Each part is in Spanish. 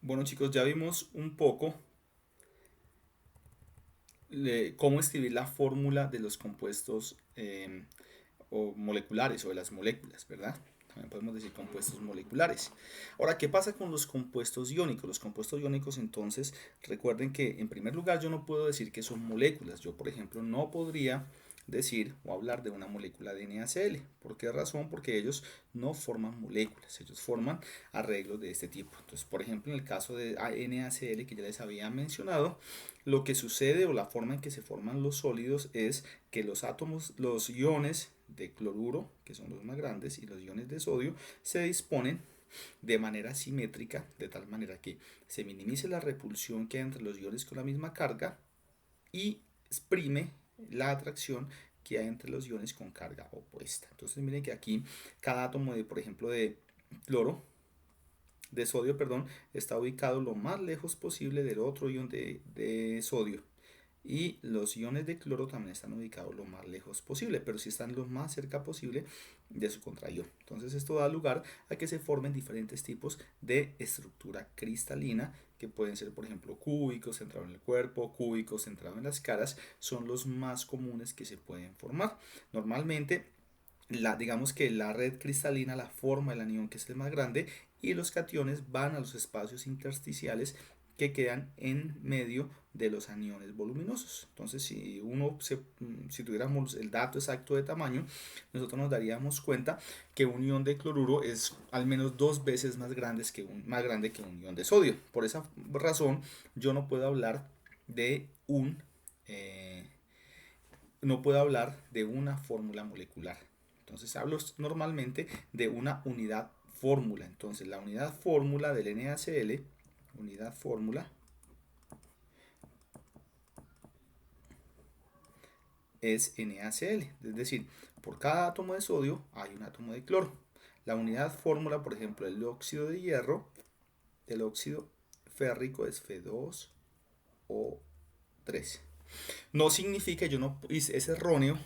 Bueno chicos, ya vimos un poco cómo escribir la fórmula de los compuestos o moleculares o de las moléculas, ¿verdad? También podemos decir compuestos moleculares. Ahora, ¿qué pasa con los compuestos iónicos? Los compuestos iónicos, entonces, recuerden que en primer lugar yo no puedo decir que son moléculas. Yo, por ejemplo, no podría decir o hablar de una molécula de NaCl. ¿Por qué razón? Porque ellos no forman moléculas, ellos forman arreglos de este tipo. Entonces, por ejemplo, en el caso de NaCl que ya les había mencionado, lo que sucede o la forma en que se forman los sólidos es que los átomos, los iones de cloruro, que son los más grandes, y los iones de sodio se disponen de manera simétrica, de tal manera que se minimice la repulsión que hay entre los iones con la misma carga y exprime la atracción que hay entre los iones con carga opuesta. Entonces miren que aquí cada átomo de, por ejemplo, de cloro, de sodio, perdón, está ubicado lo más lejos posible del otro ion de sodio. Y los iones de cloro también están ubicados lo más lejos posible, pero sí están lo más cerca posible de su contraión. Entonces esto da lugar a que se formen diferentes tipos de estructura cristalina, que pueden ser, por ejemplo, cúbicos centrados en el cuerpo, cúbicos centrados en las caras, son los más comunes que se pueden formar. Normalmente digamos que la red cristalina la forma el anión, que es el más grande, y los cationes van a los espacios intersticiales que quedan en medio de los aniones voluminosos. Entonces, si tuviéramos el dato exacto de tamaño, nosotros nos daríamos cuenta que un ion de cloruro es al menos dos veces más grande que un ion de sodio. Por esa razón, yo no puedo hablar de eh, no puedo hablar de una fórmula molecular. Entonces hablo normalmente de una unidad fórmula. Entonces la unidad fórmula del NaCl, unidad fórmula, es NaCl. Es decir, por cada átomo de sodio hay un átomo de cloro. La unidad fórmula, por ejemplo, el óxido de hierro, el óxido férrico es Fe2O3. No significa, yo no, es erróneo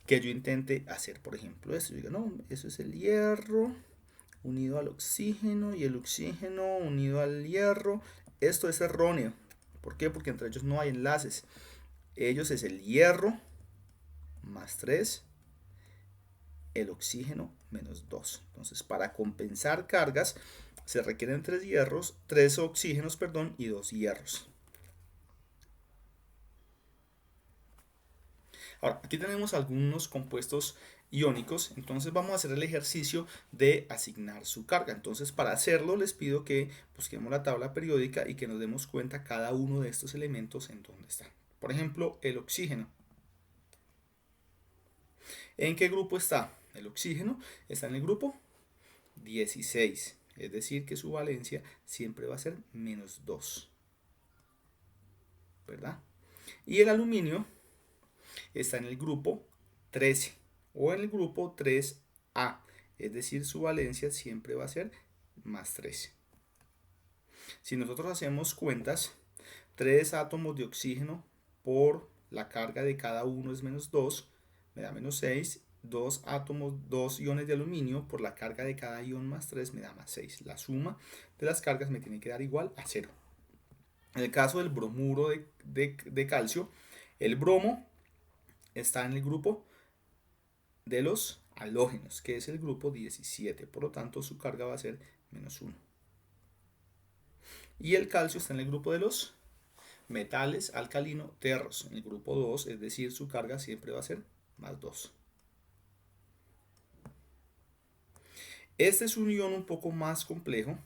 que yo intente hacer, por ejemplo, esto. Yo digo, no, eso es el hierro unido al oxígeno y el oxígeno unido al hierro. Esto es erróneo. ¿Por qué? Porque entre ellos no hay enlaces. Ellos es el hierro más 3, el oxígeno menos 2. Entonces, para compensar cargas, se requieren 3 hierros, 3 oxígenos, perdón, y 2 hierros. Ahora, aquí tenemos algunos compuestos iónicos, entonces vamos a hacer el ejercicio de asignar su carga. Entonces, para hacerlo les pido que busquemos la tabla periódica y que nos demos cuenta cada uno de estos elementos en dónde está. Por ejemplo, el oxígeno. ¿En qué grupo está? El oxígeno está en el grupo 16, es decir que su valencia siempre va a ser menos 2, ¿verdad? Y el aluminio está en el grupo 13 o en el grupo 3A, es decir, su valencia siempre va a ser más 13. Si nosotros hacemos cuentas, 3 átomos de oxígeno por la carga de cada uno es menos 2, me da menos 6. 2 átomos, 2 iones de aluminio por la carga de cada ion más 3 me da más 6. La suma de las cargas me tiene que dar igual a 0. En el caso del bromuro de calcio, el bromo está en el grupo de los halógenos, que es el grupo 17. Por lo tanto, su carga va a ser menos 1. Y el calcio está en el grupo de los metales alcalino terros, en el grupo 2, es decir, su carga siempre va a ser más 2. Este es un ion un poco más complejo,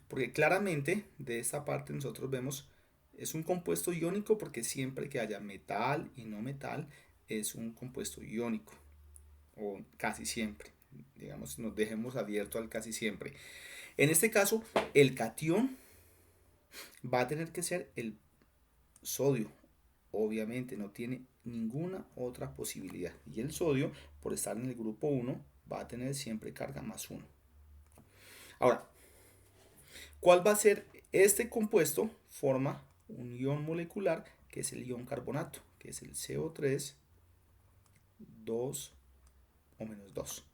porque claramente de esta parte nosotros vemos es un compuesto iónico porque siempre que haya metal y no metal es un compuesto iónico, o casi siempre. Digamos, nos dejemos abierto al casi siempre. En este caso, el catión va a tener que ser el sodio. Obviamente no tiene ninguna otra posibilidad. Y el sodio, por estar en el grupo 1, va a tener siempre carga más 1. Ahora, ¿cuál va a ser este compuesto? Forma un ion molecular que es el ion carbonato, que es el CO3, 2 o menos 2.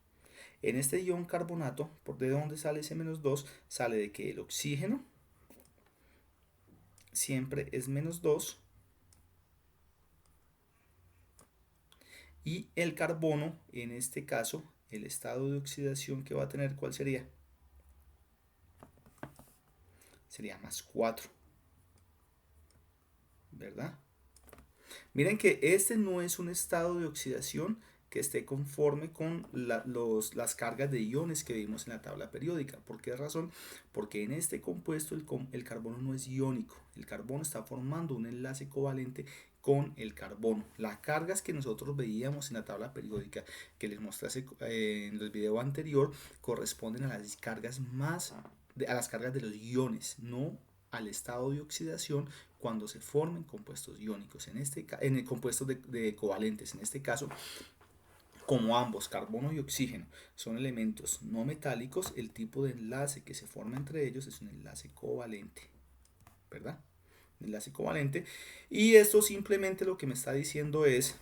En este ion carbonato, ¿de dónde sale ese menos 2? Sale de que el oxígeno siempre es -2 y el carbono, en este caso, el estado de oxidación que va a tener, ¿cuál sería? Sería +4, ¿verdad? Miren que este no es un estado de oxidación que esté conforme con las cargas de iones que vimos en la tabla periódica. ¿Por qué razón? Porque en este compuesto el carbono no es iónico. El carbono está formando un enlace covalente con el carbono. Las cargas que nosotros veíamos en la tabla periódica que les mostré en el video anterior corresponden a las cargas a las cargas de los iones, no al estado de oxidación cuando se formen compuestos iónicos, en el compuestos de covalentes. En este caso, como ambos, carbono y oxígeno, son elementos no metálicos, el tipo de enlace que se forma entre ellos es un enlace covalente, ¿verdad? Enlace covalente. Y esto simplemente lo que me está diciendo es,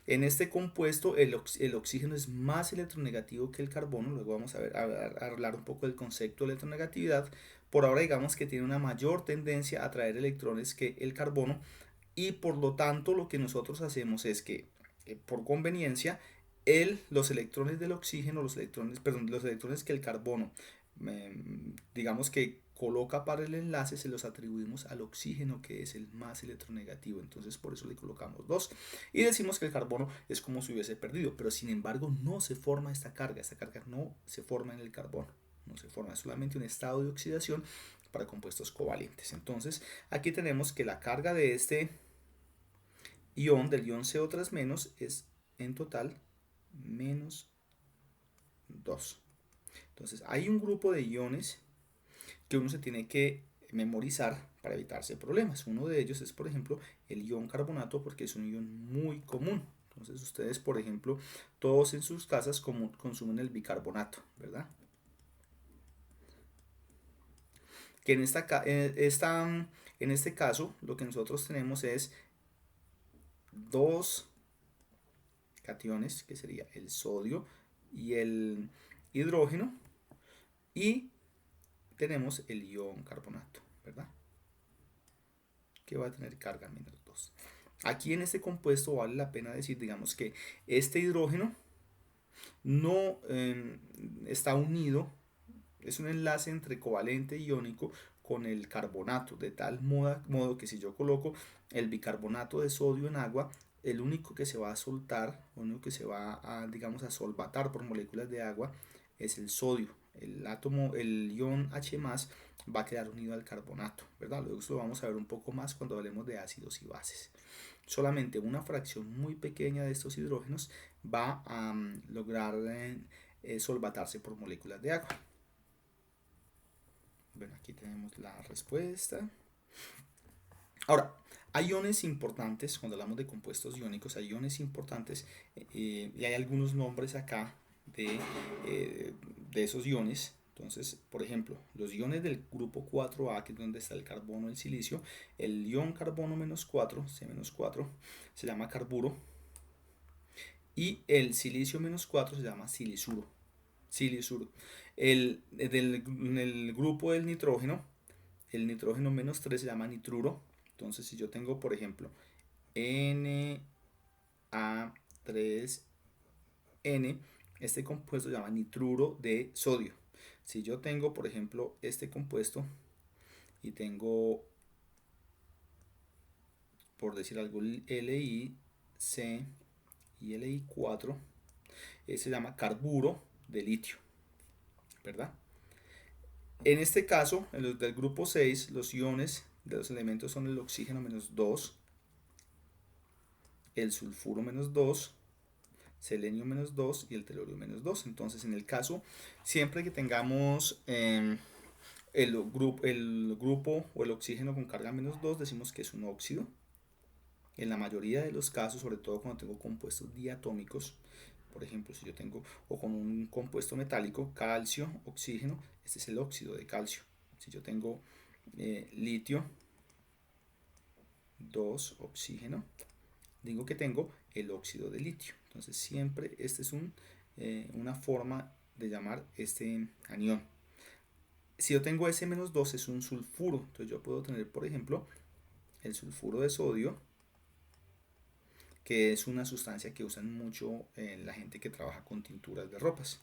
en este compuesto el oxígeno es más electronegativo que el carbono. Luego vamos a hablar un poco del concepto de electronegatividad. Por ahora digamos que tiene una mayor tendencia a traer electrones que el carbono, y por lo tanto lo que nosotros hacemos es que por conveniencia los electrones del oxígeno, los electrones que el carbono digamos que coloca para el enlace, se los atribuimos al oxígeno, que es el más electronegativo. Entonces por eso le colocamos 2 y decimos que el carbono es como si hubiese perdido, pero sin embargo no se forma esta carga no se forma en el carbono, no se forma, es solamente un estado de oxidación para compuestos covalentes. Entonces aquí tenemos que la carga de este ion, del ion CO3- es en total -2. Entonces hay un grupo de iones que uno se tiene que memorizar para evitarse problemas. Uno de ellos es, por ejemplo, el ion carbonato, porque es un ion muy común. Entonces ustedes, por ejemplo, todos en sus casas consumen el bicarbonato, ¿verdad? Que en este caso lo que nosotros tenemos es dos cationes, que sería el sodio y el hidrógeno, y tenemos el ion carbonato, ¿verdad? Que va a tener carga -2. Aquí en este compuesto vale la pena decir, digamos que este hidrógeno no está unido, es un enlace entre covalente iónico con el carbonato, de tal modo que si yo coloco el bicarbonato de sodio en agua, el único que se va a soltar, el único que se va a, digamos, a solvatar por moléculas de agua es el sodio. El ion H+, va a quedar unido al carbonato, ¿verdad? Luego esto lo vamos a ver un poco más cuando hablemos de ácidos y bases. Solamente una fracción muy pequeña de estos hidrógenos va a lograr solvatarse por moléculas de agua. Bueno, aquí tenemos la respuesta. Ahora, hay iones importantes, cuando hablamos de compuestos iónicos, hay iones importantes y hay algunos nombres acá de esos iones. Entonces, por ejemplo, los iones del grupo 4A, que es donde está el carbono, el silicio, el ion carbono -4, C-4, se llama carburo, y el silicio -4 se llama silisuro. En el grupo del nitrógeno, el nitrógeno -3 se llama nitruro. Entonces, si yo tengo, por ejemplo, Na3N, este compuesto se llama nitruro de sodio. Si yo tengo, por ejemplo, este compuesto y tengo, por decir algo, LiC y Li4, se llama carburo de litio, ¿verdad? En este caso, en los del grupo 6, los iones de los elementos son el oxígeno -2, el sulfuro -2, selenio -2 y el telurio -2. Entonces, en el caso, siempre que tengamos el grupo o el oxígeno con carga -2, decimos que es un óxido. En la mayoría de los casos, sobre todo cuando tengo compuestos diatómicos, por ejemplo, si yo tengo, o con un compuesto metálico, calcio, oxígeno, este es el óxido de calcio. Si yo tengo litio, 2, oxígeno, digo que tengo el óxido de litio. Entonces siempre esta es una forma de llamar este anión. Si yo tengo S-2 es un sulfuro, entonces yo puedo tener, por ejemplo, el sulfuro de sodio, que es una sustancia que usan mucho la gente que trabaja con tinturas de ropas.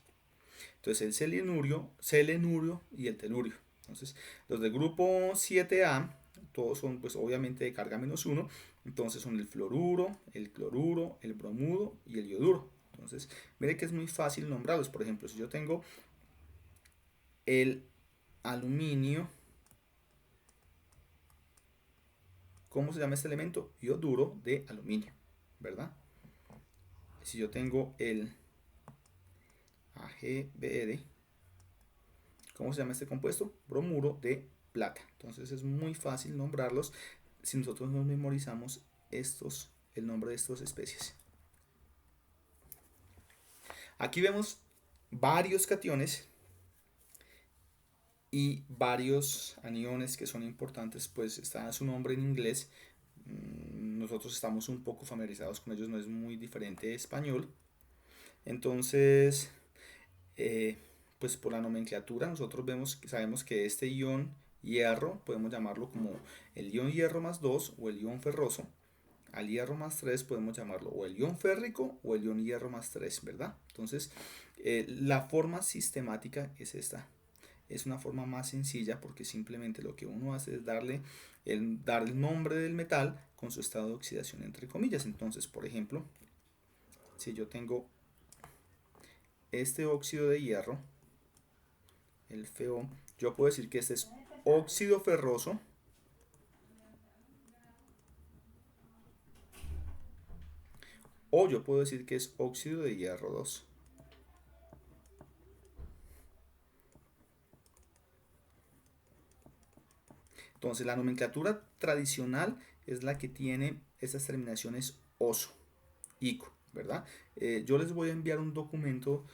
Entonces el selenurio y el telurio. Entonces los del grupo 7A, todos son pues obviamente de carga -1, entonces son el fluoruro, el cloruro, el bromuro y el yoduro. Entonces mire que es muy fácil nombrarlos. Por ejemplo, si yo tengo el aluminio, ¿cómo se llama este elemento? Yoduro de aluminio, ¿verdad? Si yo tengo el AgBr, ¿cómo se llama este compuesto? Bromuro de plata. Entonces es muy fácil nombrarlos si nosotros nos memorizamos el nombre de estas especies. Aquí vemos varios cationes y varios aniones que son importantes, pues está su nombre en inglés. Nosotros estamos un poco familiarizados con ellos, no es muy diferente de español. Entonces, pues por la nomenclatura nosotros sabemos que este ion hierro podemos llamarlo como el ion hierro más 2 o el ion ferroso. Al hierro más 3 podemos llamarlo o el ion férrico o el ion hierro más 3, ¿verdad? Entonces, la forma sistemática es esta. Es una forma más sencilla porque simplemente lo que uno hace es dar el nombre del metal con su estado de oxidación entre comillas. Entonces, por ejemplo, si yo tengo este óxido de hierro, el Fe, yo puedo decir que este es óxido ferroso, o yo puedo decir que es óxido de hierro 2. Entonces la nomenclatura tradicional es la que tiene estas terminaciones oso, ico, ¿verdad? Yo les voy a enviar un documento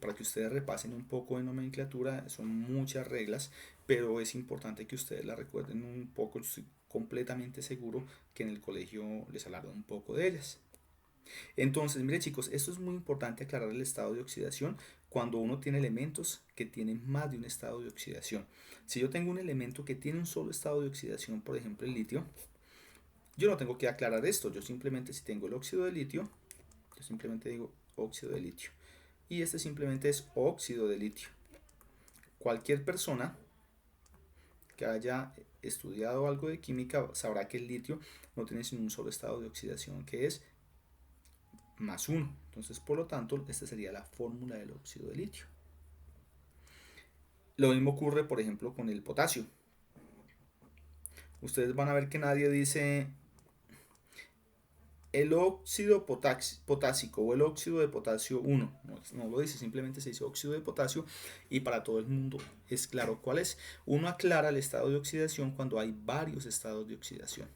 para que ustedes repasen un poco de nomenclatura, son muchas reglas, pero es importante que ustedes la recuerden un poco, estoy completamente seguro que en el colegio les hablaron un poco de ellas. Entonces, mire chicos, esto es muy importante aclarar el estado de oxidación cuando uno tiene elementos que tienen más de un estado de oxidación. Si yo tengo un elemento que tiene un solo estado de oxidación, por ejemplo el litio, yo no tengo que aclarar esto, yo simplemente si tengo el óxido de litio, yo simplemente digo óxido de litio. Y este simplemente es óxido de litio. Cualquier persona que haya estudiado algo de química sabrá que el litio no tiene sino un solo estado de oxidación, que es +1. Entonces, por lo tanto, esta sería la fórmula del óxido de litio. Lo mismo ocurre, por ejemplo, con el potasio. Ustedes van a ver que nadie dice el óxido potásico o el óxido de potasio 1. No lo dice, simplemente se dice óxido de potasio y para todo el mundo es claro cuál es. Uno aclara el estado de oxidación cuando hay varios estados de oxidación.